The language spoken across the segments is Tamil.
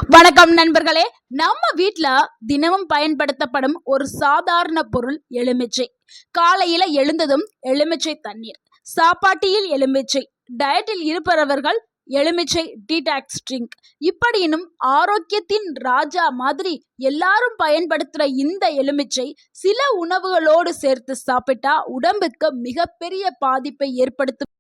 வணக்கம் நண்பர்களே. நம்ம வீட்ல தினமும் பயன்படுத்தப்படும் ஒரு சாதாரண பொருள் எலுமிச்சை. காலையில எழுந்ததும் எலுமிச்சை தண்ணீர், சாப்பாட்டில் எலுமிச்சை, டயட்டில் இருப்பவர்கள் எலுமிச்சை டீடாக்ஸ் ட்ரிங்க், இப்படினும் ஆரோக்கியத்தின் ராஜா மாதிரி எல்லாரும் பயன்படுத்துற இந்த எலுமிச்சை சில உணவுகளோடு சேர்த்து சாப்பிட்டா உடம்புக்கு மிகப்பெரிய பாதிப்பை ஏற்படுத்தும்.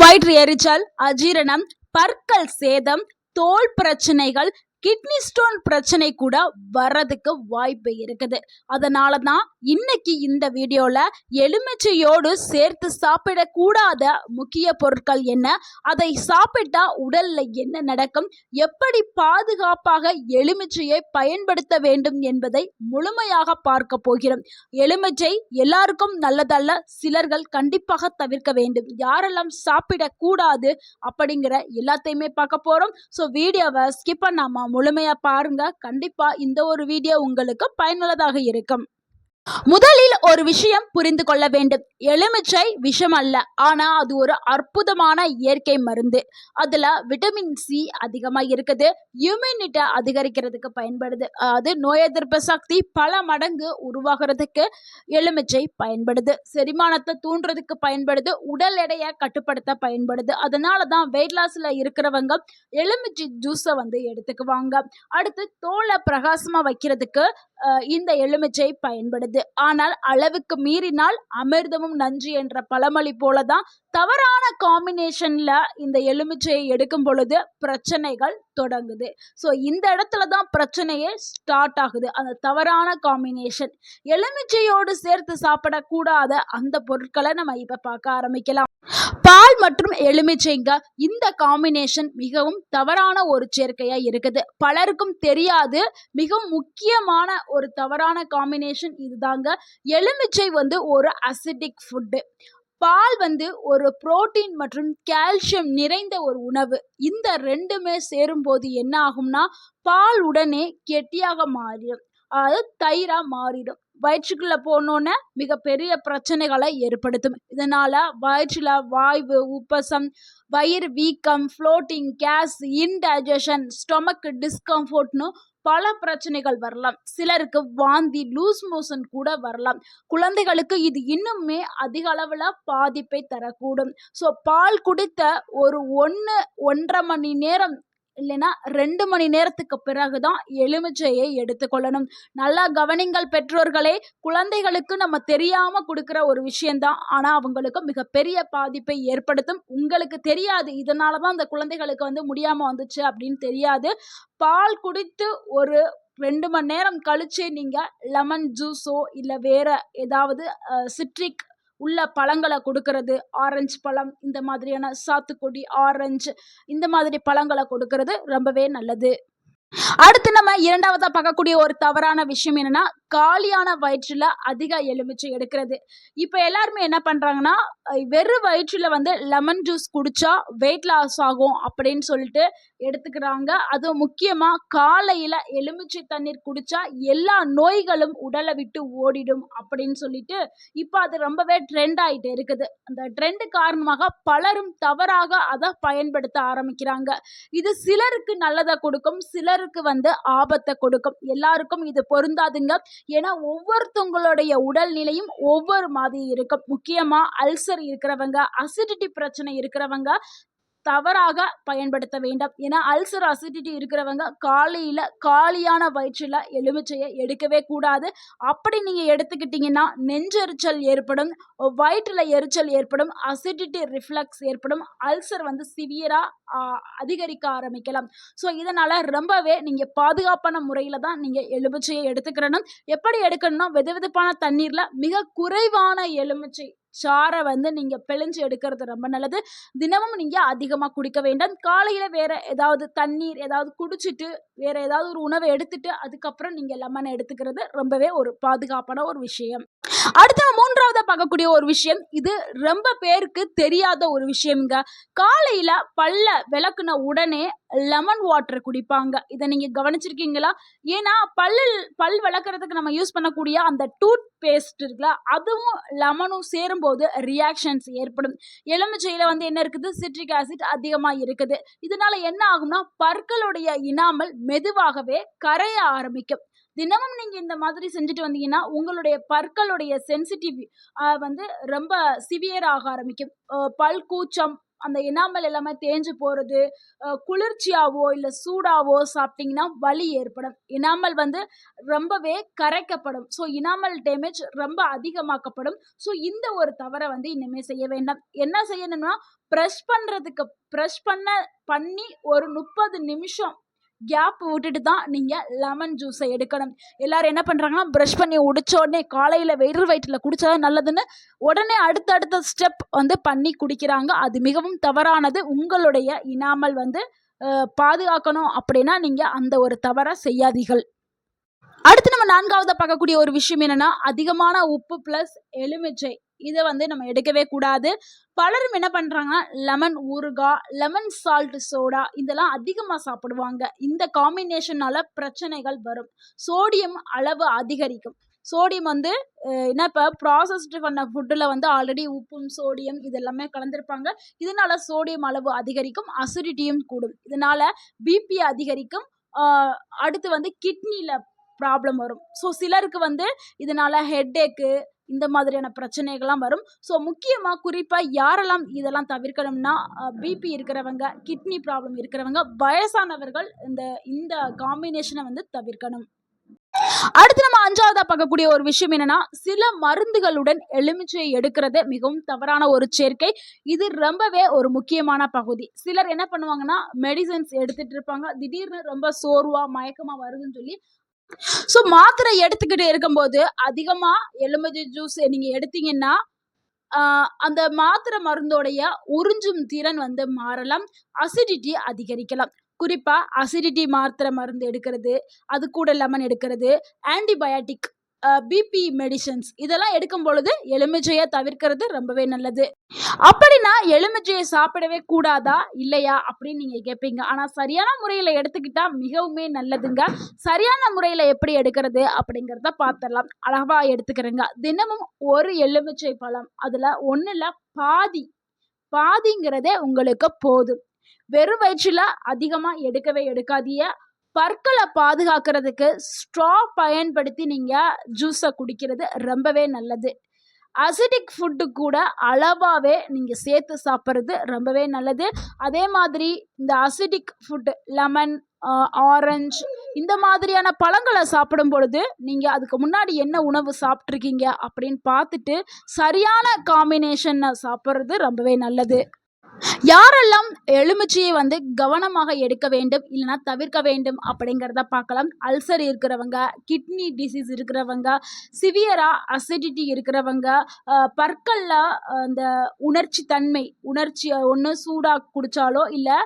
வயிற்று எரிச்சல், அஜீரணம், பற்கள் சேதம், தோல் பிரச்சனைகள், கிட்னி ஸ்டோன் பிரச்சனை கூட வர்றதுக்கு வாய்ப்பு இருக்குது. அதனால தான் இன்னைக்கு இந்த வீடியோல எலுமிச்சையோடு சேர்த்து சாப்பிடக்கூடாத முக்கிய பொருட்கள் என்ன, அதை சாப்பிட்டா உடல்ல என்ன நடக்கும், எப்படி பாதுகாப்பாக எலுமிச்சையை பயன்படுத்த வேண்டும் என்பதை முழுமையாக பார்க்க போகிறோம். எலுமிச்சை எல்லாருக்கும் நல்லதல்ல, சிலர்கள் கண்டிப்பாக தவிர்க்க வேண்டும். யாரெல்லாம் சாப்பிடக்கூடாது அப்படிங்கிற எல்லாத்தையுமே பார்க்க போறோம். ஸோ வீடியோவை ஸ்கிப் பண்ணாம முழுமையா பாருங்க. கண்டிப்பா இந்த ஒரு வீடியோ உங்களுக்கு பயனுள்ளதாக இருக்கும். முதலில் ஒரு விஷயம் புரிந்து கொள்ள வேண்டும். எலுமிச்சை விஷம் அல்ல, ஆனா அது ஒரு அற்புதமான இயற்கை மருந்து. அதுல விட்டமின் சி அதிகமா இருக்குது. இம்யூனிட்டி அதிகரிக்கிறதுக்கு பயன்படுது. அது நோய் எதிர்ப்பு சக்தி பல மடங்கு உருவாகிறதுக்கு எலுமிச்சை பயன்படுது. செரிமானத்தை தூண்டுறதுக்கு பயன்படுது. உடல் எடையை கட்டுப்படுத்த பயன்படுது. அதனாலதான் வெயிட் லாஸ்ல இருக்கிறவங்க எலுமிச்சை ஜூஸை எடுத்துக்குவாங்க. அடுத்து தோலை பிரகாசமா வைக்கிறதுக்கு இந்த எலுமிச்சை பயன்படுது. ஆனால் அளவுக்கு மீறினால் அமிர்தமும் நஞ்சு என்ற பழமொழி போலதான் தவறான காம்பினேஷன்ல இந்த எலுமிச்சையை எடுக்கும் பொழுது பிரச்சனைகள் தொடங்குது. ஸோ இந்த இடத்துல தான் பிரச்சனையே ஸ்டார்ட் ஆகுது, அந்த தவறான காம்பினேஷன். எலுமிச்சையோடு சேர்த்து சாப்பிடக்கூடாத அந்த பொருட்களை நம்ம இப்ப பார்க்க ஆரம்பிக்கலாம். பால் மற்றும் எலுமிச்சைங்க, இந்த காம்பினேஷன் மிகவும் தவறான ஒரு சேர்க்கையா இருக்குது. பலருக்கும் தெரியாது. மிகவும் முக்கியமான ஒரு தவறான காம்பினேஷன் இதுதாங்க. எலுமிச்சை ஒரு அசிடிக் ஃபுட்டு. பால் ஒரு புரோட்டீன் மற்றும் கால்சியம் நிறைந்த ஒரு உணவு. இந்த ரெண்டுமே சேரும் போது என்ன ஆகும்னா பால் உடனே கெட்டியாக மாறிடும், அதாவது தயிரா மாறிடும். வயிற்றுக்குள்ள போனோன்னே மிகப்பெரிய பிரச்சனைகளை ஏற்படுத்தும். இதனால வயிற்றுல வாய்வு, உப்பசம், வயிறு வீக்கம், ஃப்ளோட்டிங், கேஸ், இன்டைஜஷன், ஸ்டொமக் டிஸ்கம்ஃபோர்ட்னு பல பிரச்சனைகள் வரலாம். சிலருக்கு வாந்தி, லூஸ் மோஷன் கூட வரலாம். குழந்தைகளுக்கு இது இன்னுமே அதிக அளவுல பாதிப்பை தரக்கூடும். ஸோ பால் குடித்த ஒரு 1-1.5 மணி நேரம் இல்லைன்னா 2 மணி நேரத்துக்கு பிறகுதான் எலுமிச்சையை எடுத்துக்கொள்ளணும். நல்லா கவனிங்கள் பெற்றோர்களே. குழந்தைகளுக்கு நம்ம தெரியாம கொடுக்கிற ஒரு விஷயம்தான், ஆனா அவங்களுக்கு மிகப்பெரிய பாதிப்பை ஏற்படுத்தும். உங்களுக்கு தெரியாது, இதனாலதான் அந்த குழந்தைகளுக்கு முடியாம வந்துச்சு அப்படின்னு தெரியாது. பால் குடித்து ஒரு 2 மணி நேரம் கழிச்சு நீங்க லெமன் ஜூஸோ இல்ல வேற ஏதாவது சிட்ரிக் உள்ள பழங்களை கொடுக்கறது, ஆரஞ்சு பழம், இந்த மாதிரியான சாத்துக்குடி, ஆரஞ்சு, இந்த மாதிரி பழங்களை கொடுக்கறது ரொம்பவே நல்லது. அடுத்து நம்ம இரண்டாவதா பார்க்கக்கூடிய ஒரு தவறான விஷயம் என்னன்னா, காலியான வயிற்றுல அதிக எலுமிச்சை எடுக்கிறது. இப்ப எல்லாருமே என்ன பண்றாங்கன்னா, வெறும் வயிற்றுல லெமன் ஜூஸ் குடிச்சா வெயிட் லாஸ் ஆகும் அப்படின்னு சொல்லிட்டு எடுத்துக்கிறாங்க. அதுவும் முக்கியமா காலையில எலுமிச்சை தண்ணீர் குடிச்சா எல்லா நோய்களும் உடலை விட்டு ஓடிடும் அப்படின்னு சொல்லிட்டு இப்ப அது ரொம்பவே ட்ரெண்ட் ஆயிட்டு இருக்குது. அந்த ட்ரெண்ட் காரணமாக பலரும் தவறாக அதை பயன்படுத்த ஆரம்பிக்கிறாங்க. இது சிலருக்கு நல்லதை கொடுக்கும், சிலருக்கு ஆபத்தை கொடுக்கும். எல்லாருக்கும் இது பொருந்தாதுங்க. ஏன்னா ஒவ்வொருத்தவங்களுடைய உடல்நிலையும் ஒவ்வொரு மாதிரி இருக்கும். முக்கியமா அல்சர் இருக்கிறவங்க, அசிடிட்டி பிரச்சனை இருக்கிறவங்க தவறாக பயன்படுத்த வேண்டாம். ஏன்னா அல்சர், அசிடிட்டி இருக்கிறவங்க காலையில காலியான வயிற்றுல எலுமிச்சையை எடுக்கவே கூடாது. அப்படி நீங்க எடுத்துக்கிட்டீங்கன்னா நெஞ்செரிச்சல் ஏற்படும், வயிற்றுல எரிச்சல் ஏற்படும், அசிடிட்டி ரிஃப்ளக்ஸ் ஏற்படும், அல்சர் சிவியரா அதிகரிக்க ஆரம்பிக்கலாம். ஸோ இதனால ரொம்பவே நீங்க பாதுகாப்பான முறையில தான் நீங்க எலுமிச்சையை எடுத்துக்கிறணும். எப்படி எடுக்கணும்னா வெதுவெதுப்பான தண்ணீர்ல மிக குறைவான எலுமிச்சை சாரை நீங்க பிழிஞ்சு எடுக்கிறது ரொம்ப நல்லது. தினமும் நீங்க அதிகமா குடிக்க வேண்டாம். காலையில வேற ஏதாவது தண்ணீர் ஏதாவது குடிச்சிட்டு வேற ஏதாவது ஒரு உணவை எடுத்துட்டு அதுக்கப்புறம் நீங்க லெமன் எடுத்துக்கிறது ரொம்பவே ஒரு பாதுகாப்பான ஒரு விஷயம். அடுத்த மூன்றாவதா பார்க்கக்கூடிய ஒரு விஷயம், இது ரொம்ப பேருக்கு தெரியாத ஒரு விஷயம்ங்க. காலையில பல்ல விளக்குன உடனே லெமன் வாட்டர் குடிப்பாங்க. இதை நீங்க கவனிச்சிருக்கீங்களா? ஏன்னா பல் விளக்குறதுக்கு நம்ம யூஸ் பண்ணக்கூடிய அந்த டூத் பேஸ்ட் இருக்குல்ல, அதுவும் லெமனும் சேரும்போது ரியாக்ஷன்ஸ் ஏற்படும். எலுமிச்சையில வந்து என்ன இருக்குது, சிட்ரிக் ஆசிட் அதிகமா இருக்குது. இதனால என்ன ஆகும்னா பற்களுடைய இனாமல் மெதுவாகவே கரைய ஆரம்பிக்கும். தினமும் நீங்க இந்த மாதிரி செஞ்சுட்டு வந்தீங்கன்னா உங்களுடைய பற்களுடைய சென்சிட்டிவ் வந்து ரொம்ப சிவியர் ஆக ஆரம்பிக்கும். பல் கூச்சம், அந்த எனாமல் எல்லாமே தேஞ்சு போறது, குளிர்ச்சியாவோ இல்ல சூடாவோ சாப்பிட்டீங்கன்னா வலி ஏற்படும். எனாமல் வந்து ரொம்பவே கரைக்கப்படும். ஸோ இனாமல் டேமேஜ் ரொம்ப அதிகமாக்கப்படும். ஸோ இந்த ஒரு தவறை வந்து இனிமே செய்ய வேண்டாம். என்ன செய்யணும்னா ப்ரஷ் பண்ணி ஒரு 30 நிமிஷம் கேப் விட்டுட்டு தான் நீங்க லெமன் ஜூஸை எடுக்கணும். எல்லாரும் என்ன பண்றாங்கன்னா, ப்ரஷ் பண்ணி முடிச்ச உடனே காலையில வெறும் வயிற்றுல குடிச்சாதான் நல்லதுன்னு உடனே அடுத்த ஸ்டெப் வந்து பண்ணி குடிக்கிறாங்க. அது மிகவும் தவறானது. உங்களுடைய இனாமல் வந்து பாதுகாக்கணும் அப்படின்னா நீங்க அந்த ஒரு தவறை செய்யாதீர்கள். அடுத்து நம்ம 4வது பார்க்கக்கூடிய ஒரு விஷயம் என்னன்னா, அதிகமான உப்பு பிளஸ் எலுமிச்சை. இதை வந்து நம்ம எடுக்கவே கூடாது. பலரும் என்ன பண்றாங்கன்னா, லெமன் ஊறுகாய், லெமன் சால்ட் சோடா இதெல்லாம் அதிகமா சாப்பிடுவாங்க. இந்த காம்பினேஷனால பிரச்சனைகள் வரும். சோடியம் அளவு அதிகரிக்கும். சோடியம் வந்து என்ன, இப்போ ப்ராசஸ்டு பண்ண ஃபுட்டில் வந்து ஆல்ரெடி உப்பும் சோடியம் இதெல்லாமே கலந்துருப்பாங்க. இதனால சோடியம் அளவு அதிகரிக்கும், அசிடிட்டியும் கூடும். இதனால பிபி அதிகரிக்கும். அடுத்து வந்து கிட்னியில் ப்ராப்ளம் வரும். ஸோ சிலருக்கு வந்து இதனால ஹெட்டேக்கு இந்த மாதிரியான பிரச்சனைகள்லாம் வரும். ஸோ முக்கியமாக குறிப்பாக யாரெல்லாம் இதெல்லாம் தவிர்க்கணும்னா, பிபி இருக்கிறவங்க, கிட்னி ப்ராப்ளம் இருக்கிறவங்க, வயசானவர்கள் இந்த காம்பினேஷனை வந்து தவிர்க்கணும். அடுத்து நம்ம 5வதா பார்க்கக்கூடிய ஒரு விஷயம் என்னன்னா, சில மருந்துகளுடன் எலுமிச்சையை எடுக்கிறது மிகவும் தவறான ஒரு சேர்க்கை. இது ரொம்பவே ஒரு முக்கியமான பகுதி. சிலர் என்ன பண்ணுவாங்கன்னா, மெடிசன்ஸ் எடுத்துட்டு இருப்பாங்க, திடீர்னு ரொம்ப சோர்வா மயக்கமா வருதுன்னு சொல்லி ஸோ மாத்திரை எடுத்துக்கிட்டு இருக்கும்போது அதிகமா எலுமிச்சை ஜூஸ் நீங்க எடுத்தீங்கன்னா அந்த மாத்திரை மருந்தோடைய உறிஞ்சும் திறன் வந்து மாறலாம், அசிடிட்டி அதிகரிக்கலாம். குறிப்பா அசிடிட்டி மாத்திரை மருந்து எடுக்கிறது, அது கூட லெமன் எடுக்கிறது, ஆன்டிபயாட்டிக், பிபி மெடிசன்ஸ் இதெல்லாம் எடுக்கும் பொழுது எலுமிச்சையை தவிர்க்கிறது ரொம்பவே நல்லது. அப்படின்னா எலுமிச்சையை சாப்பிடவே கூடாதா இல்லையா அப்படின்னு நீங்க கேட்பீங்க. ஆனா சரியான முறையில எடுத்துக்கிட்டா மிகவுமே நல்லதுங்க. சரியான முறையில எப்படி எடுக்கிறது அப்படிங்கிறத பார்த்துடலாம். அளவா எடுத்துக்கிறேங்க. தினமும் ஒரு எலுமிச்சை பழம், அதுல ஒண்ணுல பாதிங்கிறதே உங்களுக்கு போதும். வெறும் வயிற்றுல அதிகமா எடுக்கவே எடுக்காதீங்க. பற்களை பாதுகாக்கிறதுக்கு ஸ்ட்ரா பயன்படுத்தி நீங்க ஜூஸை குடிக்கிறது ரொம்பவே நல்லது. அசிடிக் ஃபுட்டு கூட அளவாகவே நீங்கள் சேர்த்து சாப்பிட்றது ரொம்பவே நல்லது. அதே மாதிரி இந்த அசிடிக் ஃபுட்டு லெமன், ஆரஞ்சு இந்த மாதிரியான பழங்களை சாப்பிடும் பொழுது நீங்கள் அதுக்கு முன்னாடி என்ன உணவு சாப்பிட்ருக்கீங்க அப்படின்னு பார்த்துட்டு சரியான காம்பினேஷனை சாப்பிட்றது ரொம்பவே நல்லது. யாரெல்லாம் எலுமிச்சையை வந்து கவனமாக எடுக்க வேண்டும் இல்லைன்னா தவிர்க்க வேண்டும் அப்படிங்கிறத பார்க்கலாம். அல்சர் இருக்கிறவங்க, கிட்னி டிசீஸ் இருக்கிறவங்க, சிவியரா அசிடிட்டி இருக்கிறவங்க, பற்களில் அந்த உணர்ச்சி ஒன்று சூடாக குடித்தாலோ இல்லை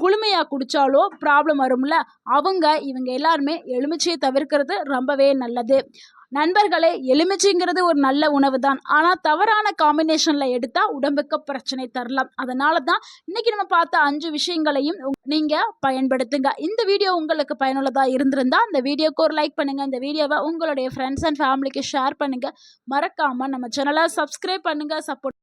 குளுமையாக குடித்தாலோ ப்ராப்ளம் வரும்ல, இவங்க எல்லாருமே எலுமிச்சையை தவிர்க்கிறது ரொம்பவே நல்லது. நண்பர்களே, எலுமிச்சைங்கிறது ஒரு நல்ல உணவு தான். ஆனால் தவறான காம்பினேஷனில் எடுத்தால் உடம்புக்கு பிரச்சனை தரலாம். அதனால தான் இன்னைக்கு நம்ம பார்த்த 5 விஷயங்களையும் நீங்கள் பயன்படுத்துங்க. இந்த வீடியோ உங்களுக்கு பயனுள்ளதாக இருந்திருந்தால் இந்த வீடியோக்கு ஒரு லைக் பண்ணுங்கள். இந்த வீடியோவை உங்களுடைய ஃப்ரெண்ட்ஸ் அண்ட் ஃபேமிலிக்கு ஷேர் பண்ணுங்கள். மறக்காமல் நம்ம சேனலை சப்ஸ்கிரைப் பண்ணுங்கள், சப்போர்ட்